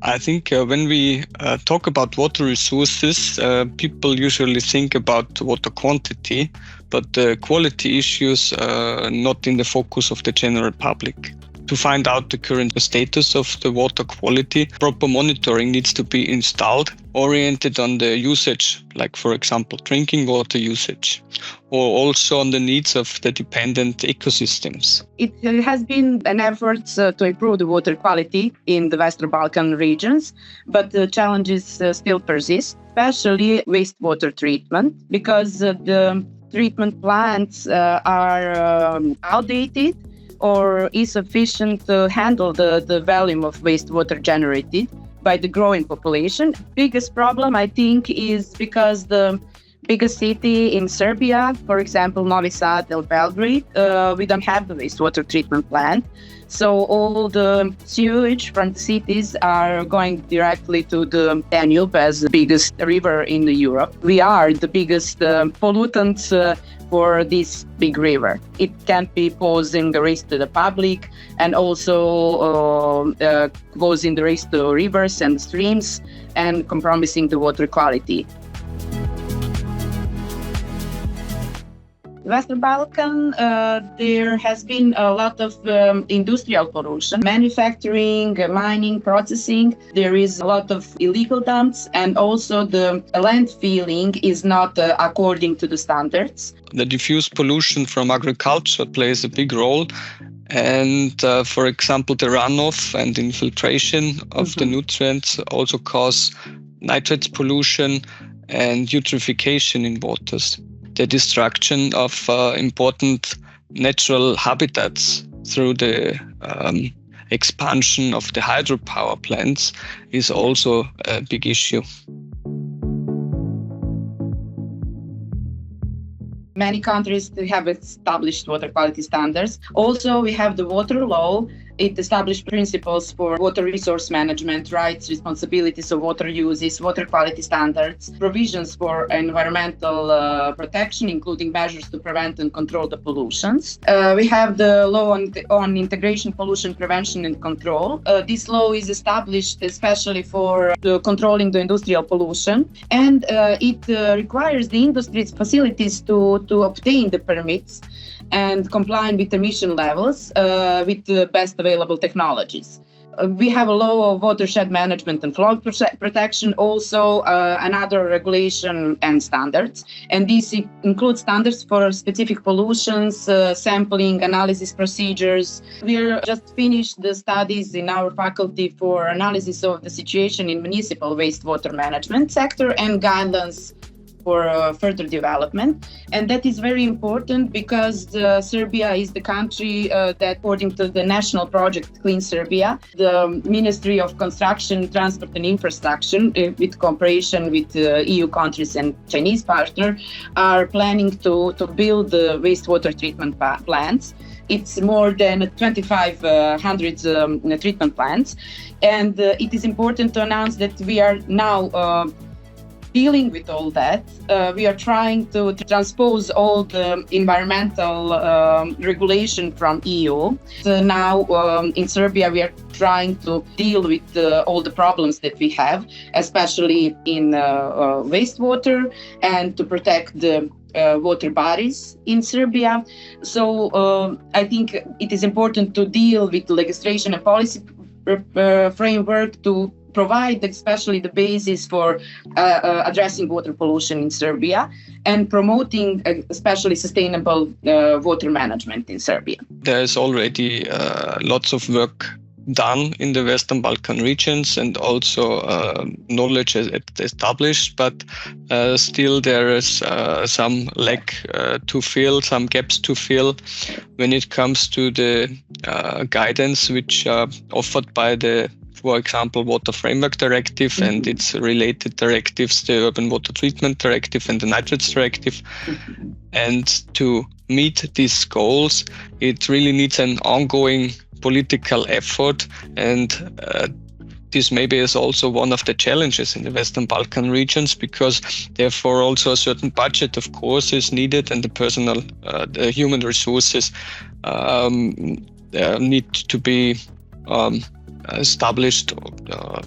I think when we talk about water resources, people usually think about water quantity, but the quality issues are not in the focus of the general public. To find out the current status of the water quality, proper monitoring needs to be installed, oriented on the usage, like for example, drinking water usage, or also on the needs of the dependent ecosystems. It has been an effort to improve the water quality in the Western Balkan regions, but the challenges still persist, especially wastewater treatment, because the treatment plants are outdated or insufficient to handle the volume of wastewater generated by the growing population. Biggest problem, I think, is because the biggest city in Serbia, for example, Novi and Belgrade, we don't have the wastewater treatment plant. So all the sewage from the cities are going directly to the Danube as the biggest river in Europe. We are the biggest pollutants for this big river. It can be posing the risk to the public and also posing the risk to rivers and streams and compromising the water quality. Western Balkan, there has been a lot of industrial pollution, manufacturing, mining, processing. There is a lot of illegal dumps, and also the landfilling is not according to the standards. The diffuse pollution from agriculture plays a big role. And for example, the runoff and infiltration of the nutrients also cause nitrates pollution and eutrophication in waters. The destruction of important natural habitats through the expansion of the hydropower plants is also a big issue. Many countries have established water quality standards. Also, we have the water law. It established principles for water resource management, rights, responsibilities of water uses, water quality standards, provisions for environmental protection, including measures to prevent and control the pollutions. We have the law on integration, pollution prevention and control. This law is established especially for controlling the industrial pollution, and it requires the industry's facilities to obtain the permits and complying with emission levels with the best available technologies. We have a law of watershed management and flood protection, also another regulation and standards. And these include standards for specific pollutions, sampling, analysis procedures. We just finished the studies in our faculty for analysis of the situation in municipal wastewater management sector and guidelines for further development. And that is very important because Serbia is the country that, according to the national project Clean Serbia, the Ministry of Construction, Transport and Infrastructure, with cooperation with EU countries and Chinese partner, are planning to build the wastewater treatment plants. It's more than 2,500 treatment plants. And it is important to announce that we are now dealing with all that. We are trying to transpose all the environmental regulation from EU. So now in Serbia, we are trying to deal with all the problems that we have, especially in wastewater, and to protect the water bodies in Serbia. So I think it is important to deal with the legislation and policy framework to provide especially the basis for addressing water pollution in Serbia and promoting especially sustainable water management in Serbia. There's already lots of work done in the Western Balkan regions and also knowledge established, but still there is some lack to fill, some gaps to fill when it comes to the guidance which are offered by the, for example, Water Framework Directive and its related directives, the Urban Water Treatment Directive and the Nitrates Directive. And to meet these goals, it really needs an ongoing political effort, and this maybe is also one of the challenges in the Western Balkan regions, because therefore also a certain budget, of course, is needed, and the personal, the human resources need to be established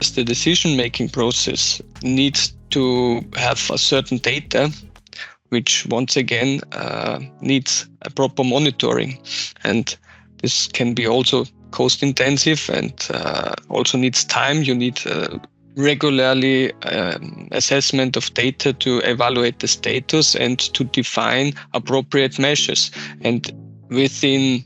as the decision-making process needs to have a certain data, which once again needs a proper monitoring. And this can be also cost-intensive and also needs time. You need regularly assessment of data to evaluate the status and to define appropriate measures. And within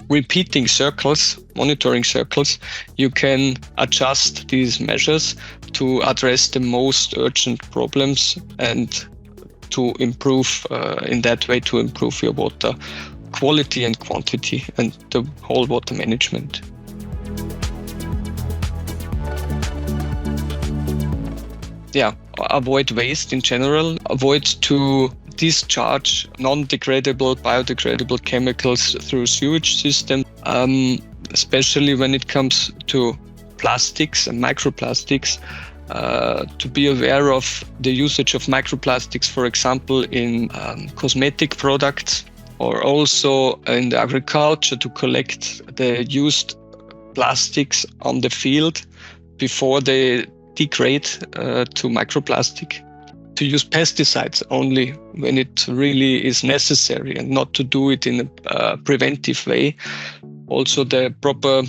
repeating circles, monitoring circles, you can adjust these measures to address the most urgent problems and to improve, in that way, to improve your water quality and quantity and the whole water management. Yeah, avoid waste in general, avoid to discharge non-degradable, biodegradable chemicals through sewage system, especially when it comes to plastics and microplastics, to be aware of the usage of microplastics, for example, in cosmetic products, or also in the agriculture, to collect the used plastics on the field before they degrade to microplastic. To use pesticides only when it really is necessary and not to do it in a preventive way. Also the proper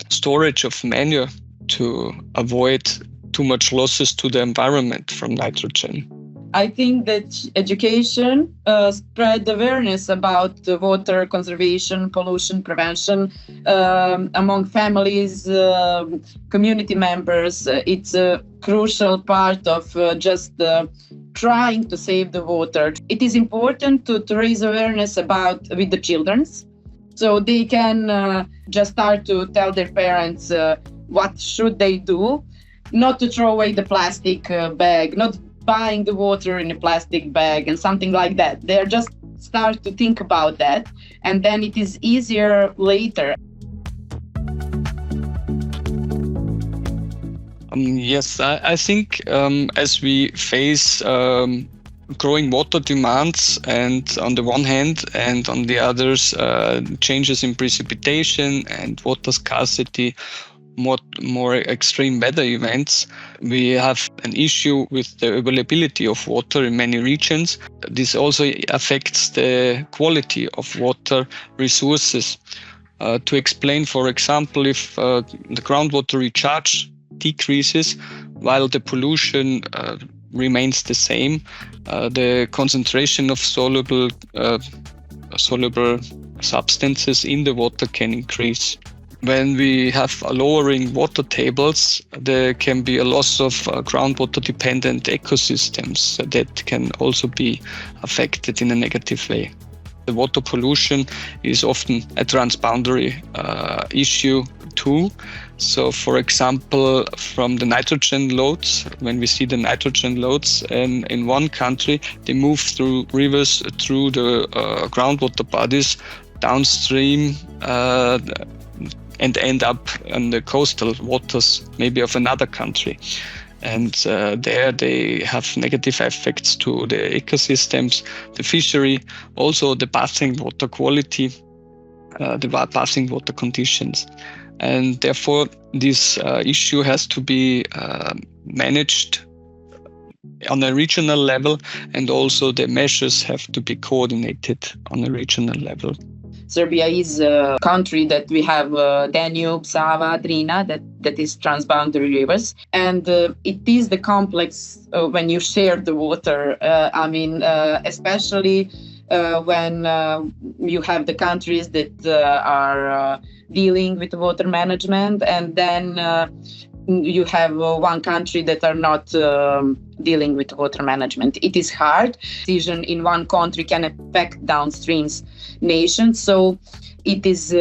storage of manure to avoid too much losses to the environment from nitrogen. I think that education, spread awareness about water conservation, pollution prevention among families, community members. It's a crucial part of just trying to save the water. It is important to raise awareness about with the children, so they can just start to tell their parents what should they do, not to throw away the plastic bag, not buying the water in a plastic bag and something like that. They're just start to think about that, and then it is easier later. Yes, I think as we face growing water demands, and on the one hand, and on the others, changes in precipitation and water scarcity, more extreme weather events, we have an issue with the availability of water in many regions. This also affects the quality of water resources. To explain, for example, if the groundwater recharge decreases while the pollution remains the same, the concentration of soluble substances in the water can increase. When we have lowering water tables, there can be a loss of groundwater-dependent ecosystems that can also be affected in a negative way. The water pollution is often a transboundary issue too. So, for example, from the nitrogen loads, when we see the nitrogen loads in one country, they move through rivers, through the groundwater bodies, downstream, and end up in the coastal waters, maybe of another country. And there they have negative effects to the ecosystems, the fishery, also the bathing water quality, the bathing water conditions. And therefore, this issue has to be managed on a regional level, and also the measures have to be coordinated on a regional level. Serbia is a country that we have Danube, Sava, Drina, that is transboundary rivers. And it is the complex when you share the water. Especially when you have the countries that are dealing with water management, and then you have one country that are not dealing with water management. It is hard. Decision in one country can affect downstream nations. So it is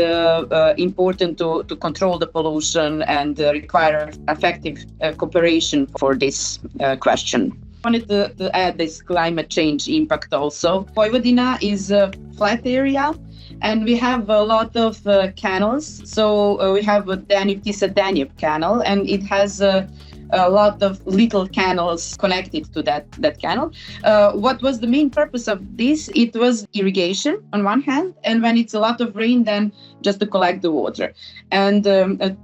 important to control the pollution and require effective cooperation for this question. I wanted to add this climate change impact also. Vojvodina is a flat area, and we have a lot of canals. So we have a Danube-Tisa-Danube canal, and it has a lot of little canals connected to that canal. What was the main purpose of this? It was irrigation on one hand, and when it's a lot of rain, then just to collect the water. And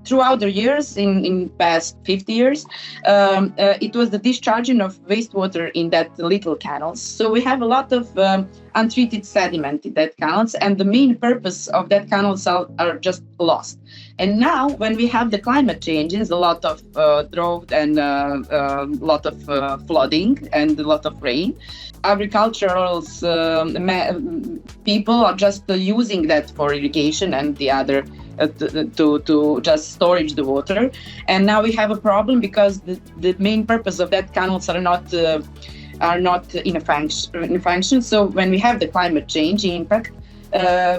throughout the years, in past 50 years, it was the discharging of wastewater in that little canals. So we have a lot of untreated sediment in that canals, and the main purpose of that canals are just lost. And now, when we have the climate changes, a lot of drought and a lot of flooding and a lot of rain, agricultural people are just using that for irrigation and the other to just storage the water. And now we have a problem because the main purpose of that canals are not in function. So when we have the climate change impact,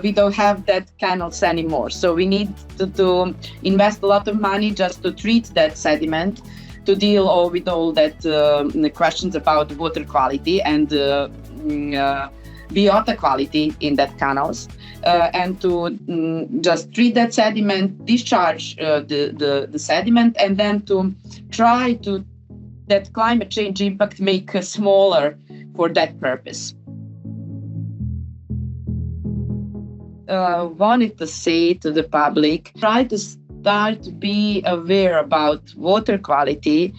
we don't have that canals anymore. So we need to invest a lot of money just to treat that sediment, to deal with all that questions about water quality and biota quality in that canals, and to just treat that sediment, discharge the sediment, and then to try to that climate change impact make smaller for that purpose. Wanted to say to the public, try to start to be aware about water quality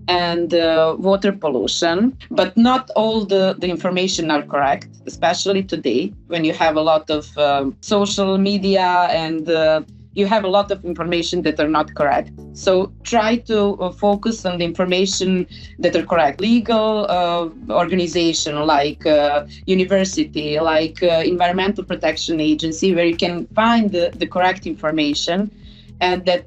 and water pollution, but not all the information are correct, especially today when you have a lot of social media and you have a lot of information that are not correct. So try to focus on the information that are correct. Legal organization like university, like Environmental Protection Agency, where you can find the correct information, and that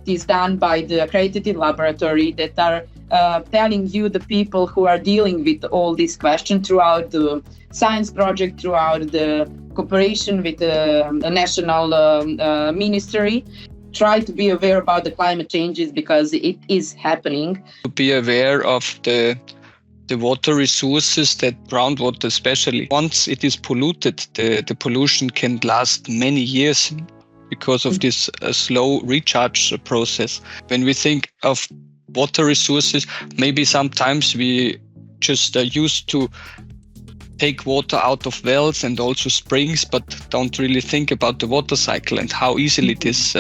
is done by the accredited laboratory that are telling you the people who are dealing with all these questions throughout the science project, throughout the cooperation with the national ministry. Try to be aware about the climate changes because it is happening. To be aware of the water resources, that groundwater especially. Once it is polluted, the pollution can last many years because of this slow recharge process. When we think of water resources, maybe sometimes we just used to take water out of wells and also springs, but don't really think about the water cycle and how easily this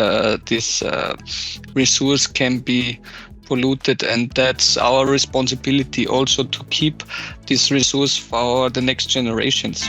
resource can be polluted. And that's our responsibility also to keep this resource for the next generations.